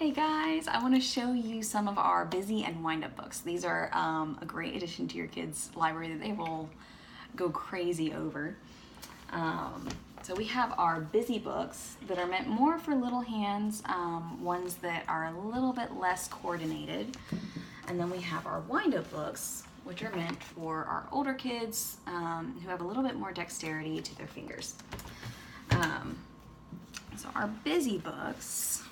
Hey guys, I want to show you some of our busy and wind-up books. These are a great addition to your kids' library that they will go crazy over. So we have our busy books that are meant more for little hands, ones that are a little bit less coordinated. And then we have our wind-up books, which are meant for our older kids who have a little bit more dexterity to their fingers. So our busy books,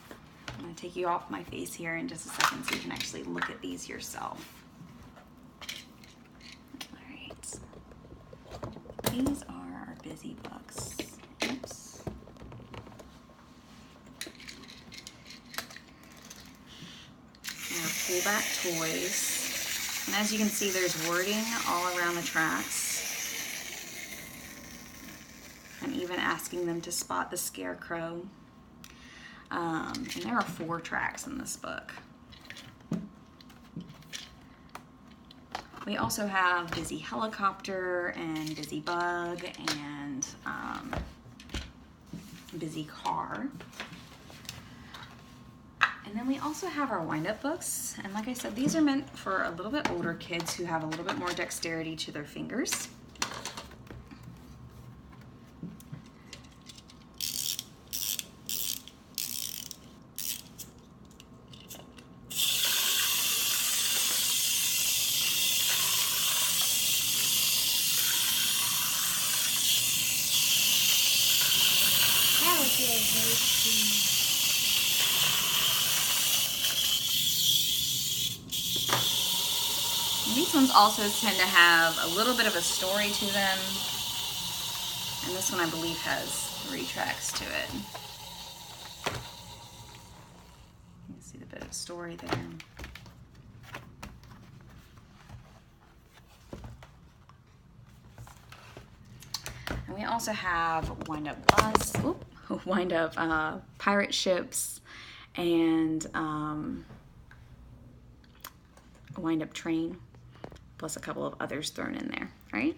I'm going to take you off my face here in just a second so you can actually look at these yourself. All right. These are our busy books. Oops. They're pullback toys. And as you can see, there's wording all around the tracks. I'm even asking them to spot the scarecrow. And there are 4 tracks in this book. We also have Busy Helicopter and Busy Bug and Busy Car. And then we also have our wind-up books. And like I said, these are meant for a little bit older kids who have a little bit more dexterity to their fingers. These ones also tend to have a little bit of a story to them. And this one I believe has 3 tracks to it. You can see the bit of story there. And we also have wind-up bus, wind-up pirate ships, and a wind-up train, plus a couple of others thrown in there, right?